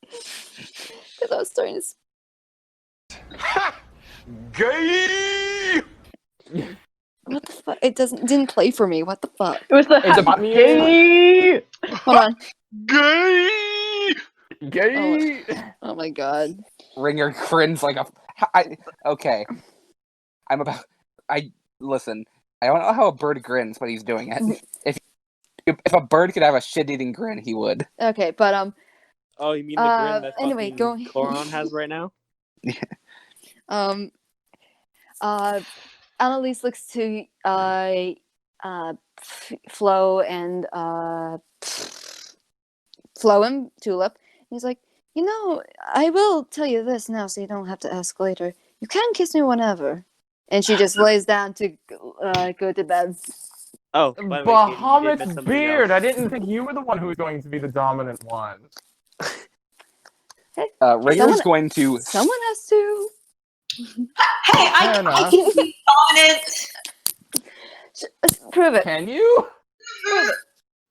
Because I was starting to. What the fuck? It didn't play for me. What the fuck? It was the It's about me. gay. Hold on. Gay! Gay. Oh my god. Ringer grins like a. Okay. Listen. I don't know how a bird grins, but he's doing it. If a bird could have a shit-eating grin, he would. Okay, but Oh, you mean the grin that anyway, fucking Coron has right now? Annalise looks to Flo and Flo and Tulip. He's like, I will tell you this now, so you don't have to ask later. You can kiss me whenever. And she just lays down to go to bed. Oh, by the way, Katie, you did miss Bahamut's something beard. else. I didn't think you were the one who was going to be the dominant one. Ringer's going to. Someone has to. Hey, Fair I enough. can be dominant. Prove it. Can you?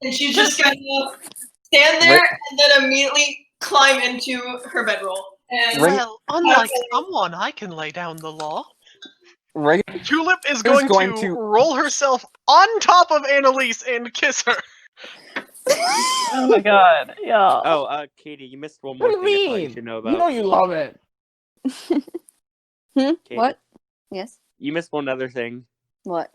And she's just gonna stand there and then immediately climb into her bedroll. And Well, unlike someone, I can lay down the law. Ringer Tulip is going to roll herself on top of Annalise and kiss her. Oh my god. Yeah. Oh, Katie, you missed one more What do thing you I thought you mean? should know You about. know you love it. Katie, What? Yes. You missed one other thing. What?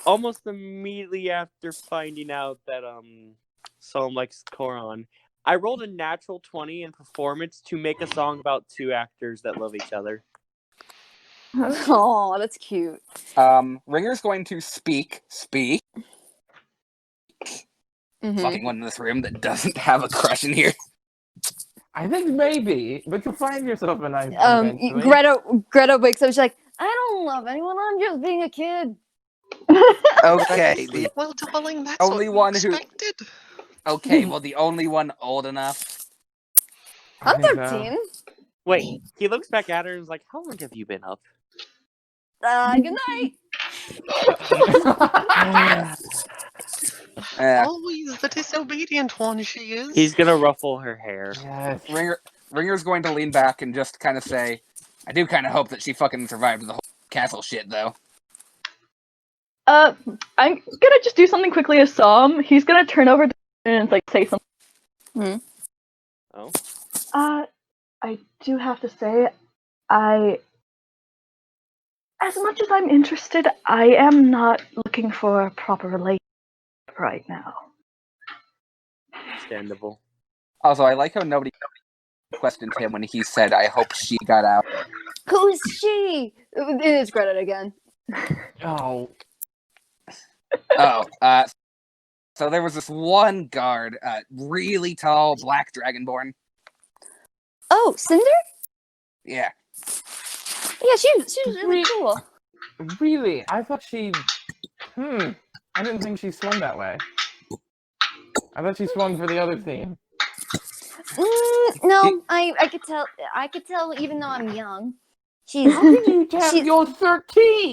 Almost immediately after finding out that Solemn likes Coron, I rolled a natural 20 in performance to make a song about two actors that love each other. Oh, that's cute. Ringer's going to speak. Mhm. Fucking one in this room that doesn't have a crush in here. I think maybe, but you'll find yourself a nice one eventually. Greta wakes up. She's like, I don't love anyone. I'm just being a kid. Okay, the Well, darling, that's only what one you who- expected. okay, well, the only one old enough. I I'm think so. 13. Wait, he looks back at her and is like, "How long have you been up?" Good night. Always the disobedient one she is. He's gonna ruffle her hair. Yes. Ringer's going to lean back and just kind of say, I do kind of hope that she fucking survived the whole castle shit, though. I'm gonna just do something quickly as Psalm. He's gonna turn over and like say something. Oh, I do have to say, as much as I'm interested, I am not looking for a proper relationship right now. understandable. Also, I like how nobody questioned him when he said, I hope she got out. Who's she? It is credit again. Oh. So there was this one guard, really tall, black dragonborn. Oh, Cinder? Yeah. Yeah, she was really cool. Really? I thought she... I didn't think she swung that way. I thought she swung for the other theme. No, I could tell even though I'm young. She's How can you tell you're 13?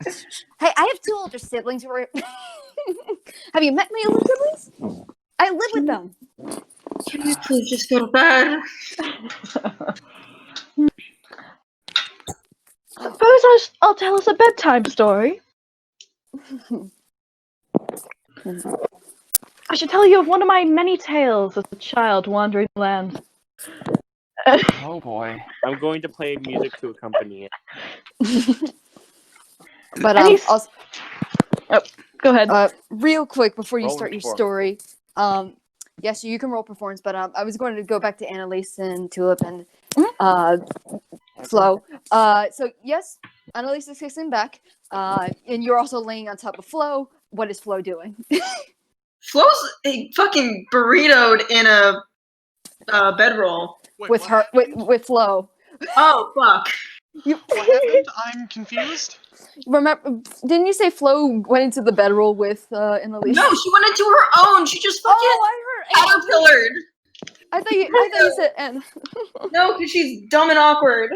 Hey, I have 2 older siblings who are Have you met my older siblings? I live with them. Can we please just go to bed? Suppose I'll tell us a bedtime story. I should tell you of one of my many tales as a child wandering the land. Oh boy. I'm going to play music to accompany it. But Also, go ahead. Real quick before you Roll start your performance. story, yes, you can roll performance, but I was going to go back to Annalise and Tulip and Flo. So yes, Annalise is kissing back, and you're also laying on top of Flo. What is Flo doing? Flo's fucking burritoed in a bedroll. Wait, with what her, happened? with Flo. Oh fuck! You What happened? I'm confused. remember? Didn't you say Flo went into the bedroll with Annalise? No, she went into her own. She just fucking Oh, I heard. caterpillared. I thought you said Anna. No, because she's dumb and awkward.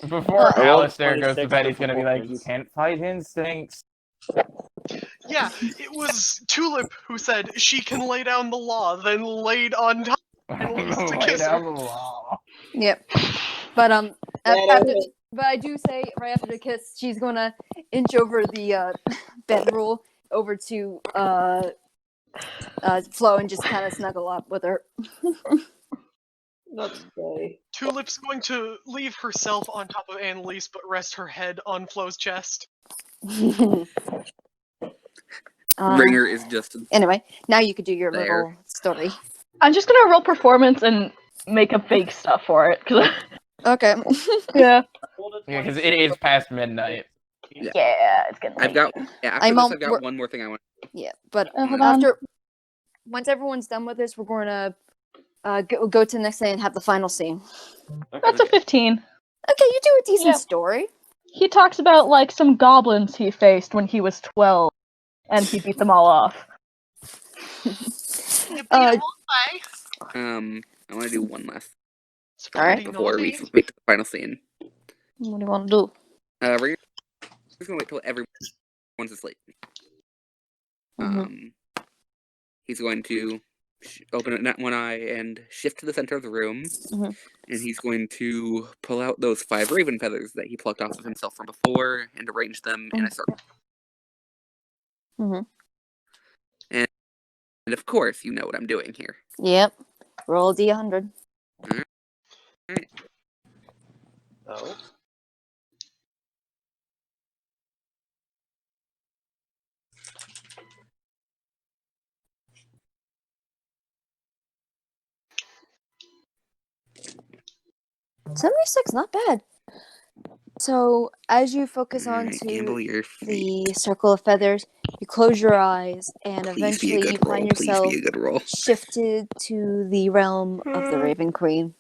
Before I rolled Alistair goes to 26 bed, for he's gonna be like, you performance. can't fight instincts. Yeah, it was Tulip who said she can lay down the law, then laid on top Annalise to Lay kiss down her. the law. Yep. But but I do say right after the kiss, she's gonna inch over the bedroll over to Flo and just kind of snuggle up with her. That's gay. Tulip's going to leave herself on top of Annalise, but rest her head on Flo's chest. Ringer is just Anyway, now you could do your There. little story. I'm just gonna roll performance and make up fake stuff for it. Okay. Yeah. Yeah, because it is past midnight. Yeah, it's getting late. I've got after I'm this on- I've got one more thing I want. Yeah, but Hold on. once everyone's done with this, we're going to go to the next thing and have the final scene. That's a 15. Okay, you do a decent Yeah. story. He talks about like some goblins he faced when he was 12, and he beat them all off. You I want to do one last Alright. before we wait to the final scene. What do you want to do? Ringer's gonna wait till everyone's asleep. Mhm. He's going to open one eye and shift to the center of the room, Mhm. and he's going to pull out those 5 raven feathers that he plucked off of himself from before and arrange them in a circle. Mhm. And of course, you know what I'm doing here. Yep. Roll a d100. Alright. Oh. $76, not bad. So as you focus Alright, gamble onto your fate. the circle of feathers, you close your eyes, and Please be a eventually you good roll. find Please yourself be a good roll. shifted to the realm of the Raven Queen.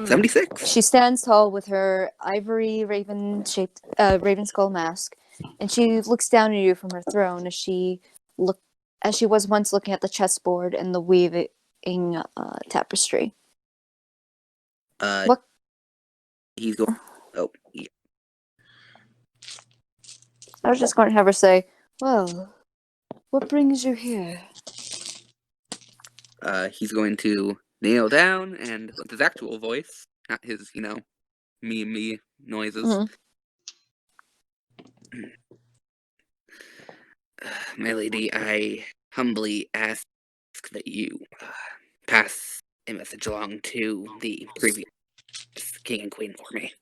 76. She stands tall with her ivory raven-shaped raven skull mask, and she looks down at you from her throne as she was once looking at the chessboard and the weaving tapestry. Uh, What he's going. Oh, yeah. I was just going to have her say, "Well, what brings you here?" He's going to kneel down and with his actual voice, not his, me noises. My lady, I humbly ask that you pass a message along to the previous king and queen for me.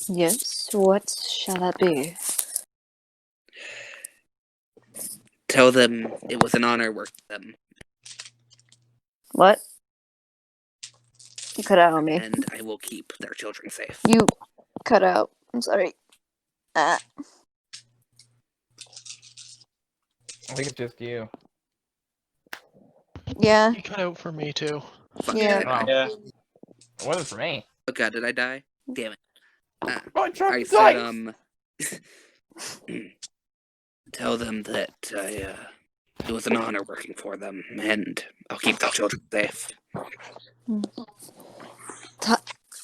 Yes, what shall that be? Tell them it was an honor working with them, What? You cut out on me. and I will keep their children safe. You cut out. I'm sorry. I think it's just you. Yeah. He cut out for me too. Fuck, Yeah. did I die? Yeah. It wasn't for me. Oh god, did I die? Damn it. Oh, I dropped I the said, dice! tell them that it was an honor working for them, and I'll keep their children safe.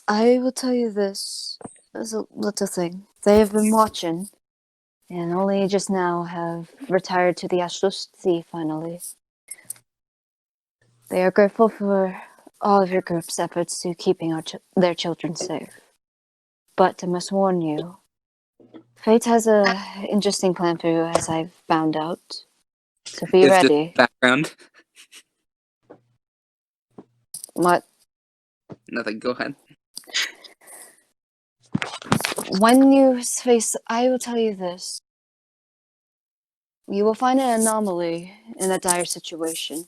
I will tell you this as a little thing. They have been watching, and only just now have retired to the Astral Sea finally. They are grateful for all of your group's efforts to keeping their children safe. But I must warn you, Fate has a interesting plan for you, as I've found out. So be It's just ready. background. What? Nothing, go ahead. When you face, I will tell you this. You will find an anomaly in a dire situation.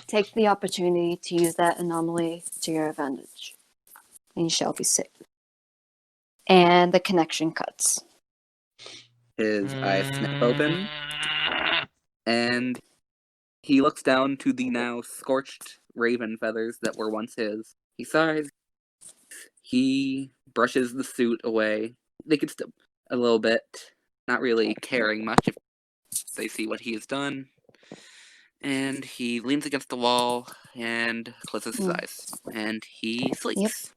Take the opportunity to use that anomaly to your advantage, and you shall be safe. And the connection cuts. His eyes snap open, and he looks down to the now scorched raven feathers that were once his. He sighs. He brushes the suit away. They could still a little bit, not really caring much if they see what he has done. And he leans against the wall and closes his eyes. And he sleeps.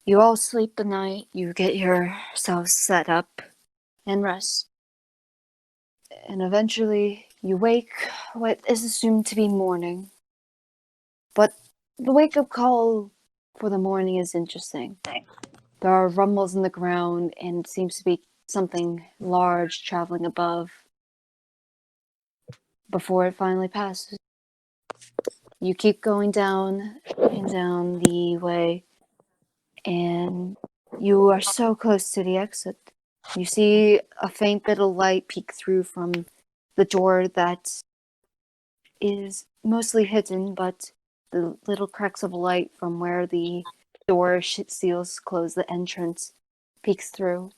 You all sleep the night, you get yourselves set up and rest. And eventually you wake what is assumed to be morning. But the wake-up call for the morning is interesting. There are rumbles in the ground, and it seems to be something large traveling above before it finally passes. You keep going down and down the way, and you are so close to the exit. You see a faint bit of light peek through from the door that is mostly hidden, but the little cracks of light from where the door seals close the entrance peeks through.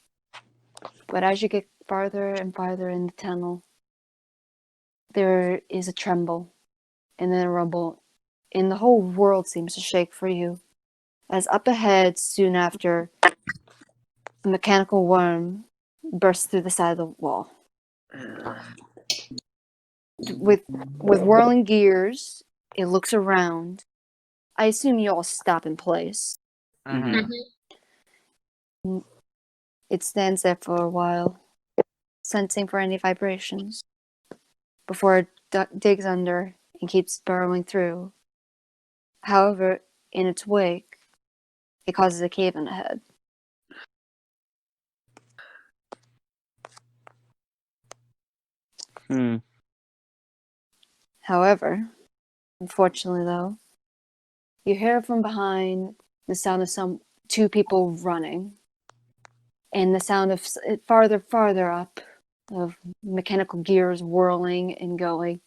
But as you get farther and farther in the tunnel, there is a tremble and then a rumble, and the whole world seems to shake for you. As up ahead, soon after, a mechanical worm bursts through the side of the wall. With whirling gears, it looks around. I assume you all stop in place. Mm-hmm. It stands there for a while, sensing for any vibrations, before it digs under and keeps burrowing through. However, in its wake, it causes a cave in ahead. However, unfortunately though, you hear from behind the sound of two people running, and the sound of farther up of mechanical gears whirling and going.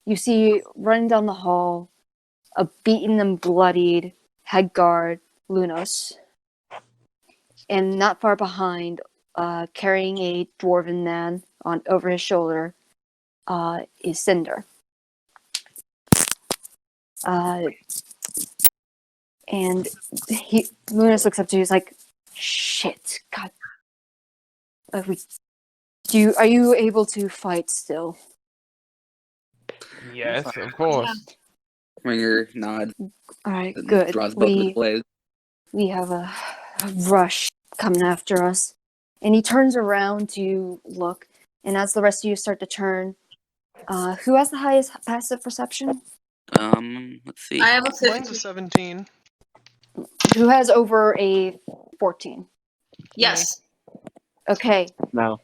You see running down the hall a beaten and bloodied head guard, Lunos, and not far behind, carrying a dwarven man over his shoulder, is Cinder. And Lunas looks up to you. He's like, "Shit, God, are you able to fight still?" Yes, of course. Ringer nods. All right, And good. draws both of his blades. We have a rush coming after us. And he turns around to look, and as the rest of you start to turn, who has the highest passive perception? Let's see. I have a Mine's 50. a 17. Who has over a 14? Yes. Okay. No.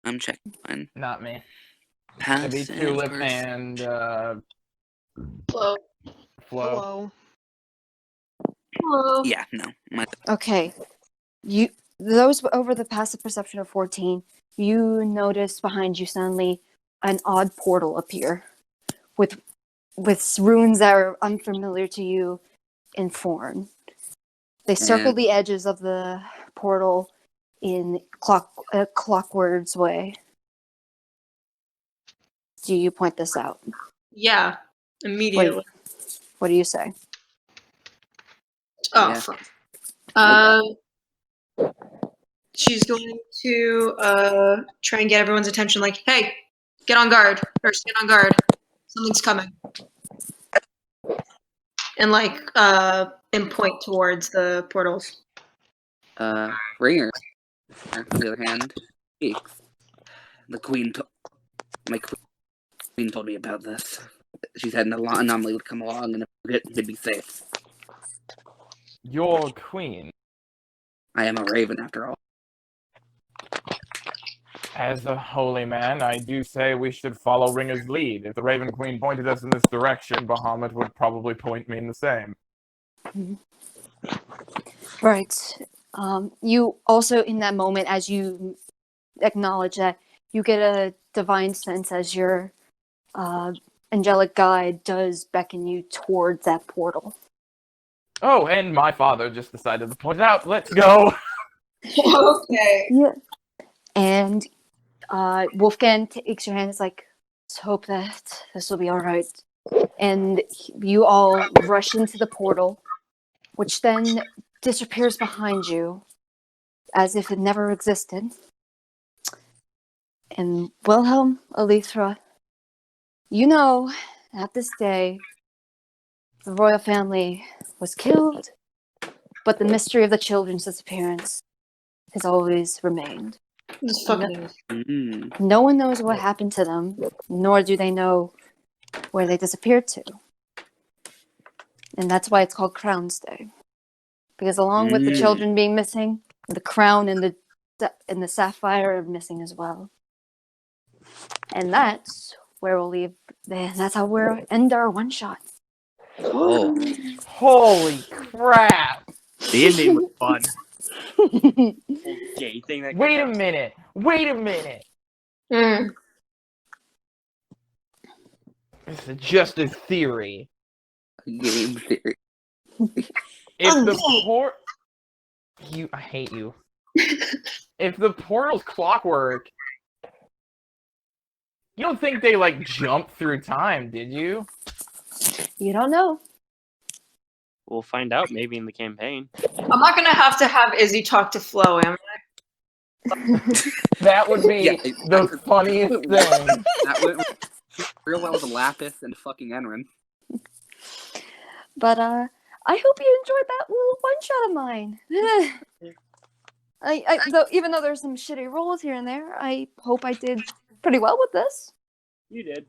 I'm checking mine. Not me. Passive Maybe Tulip versus- and Hello. Flo. Hello. Yeah, no. My Okay. Those over the passive perception of 14, you notice behind you suddenly an odd portal appear with runes that are unfamiliar to you in form. They circle And- the edges of the portal in Clockwork's way. Do you point this out? Yeah. Immediately. What do you say? Oh, Yeah. fuck. I- She's going to try and get everyone's attention. Like, hey, get on guard, or stand on guard. Something's coming. And and point towards the portals. Ringer, on the other hand, speaks. The queen, my queen told me about this. She said an anomaly would come along and it'd be safe. Your queen. I am a raven after all. As a holy man, I do say we should follow Ringer's lead. If the Raven Queen pointed us in this direction, Bahamut would probably point me in the same. Right. You also, in that moment, as you acknowledge that, you get a divine sense as your angelic guide does beckon you towards that portal. Oh, and my father just decided to point it out. Let's go! Okay. Yeah. And Wolfgang takes your hand. It's like, let's hope that this will be all right. And you all rush into the portal, which then disappears behind you as if it never existed. And Wilhelm, Alethra, you know, at this day, the royal family was killed, but the mystery of the children's disappearance has always remained. This fucking. No one knows what happened to them, nor do they know where they disappeared to. And that's why it's called Crown's Day. Because along with the children being missing, the crown and the sapphire are missing as well. And that's where we'll leave. That's how we'll end our one shot. Oh, Holy crap! The ending was fun. Whole gay thing that Wait a minute! Wait a minute! Mm. This is just a theory. game theory. If the I hate you. If the portal's clockwork, you don't think they jump through time, did you? You don't know. We'll find out maybe in the campaign. I'm not gonna have to have Izzy talk to Flo, am I? That would be Yeah, the funniest thing. That went real well with Lapis and fucking Enron. But I hope you enjoyed that little one shot of mine. Even though there's some shitty rolls here and there, I hope I did pretty well with this. You did.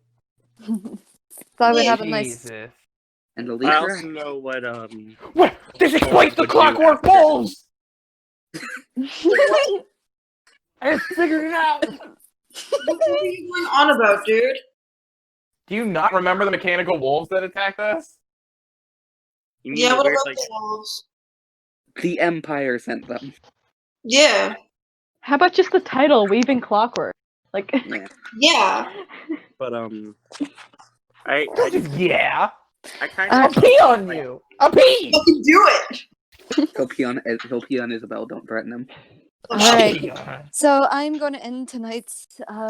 Thought I would have a nice. Jesus. And I Alethra, also know what What? This explains the would do clockwork after. balls! I just figured it out! What are you going on about, dude? Do you not remember the mechanical wolves that attacked us? You mean Yeah, the what weird, about the wolves? the Empire sent them. Yeah. How about just the title, Weaving Clockwork? Like, Yeah. Yeah. But I Yeah! kind I'll of pee on you! I'll pee! Fucking do it! He'll pee on Isabel, don't threaten him. All right. Pee on her. So I'm going to end tonight's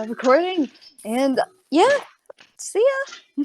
recording, and yeah, see ya.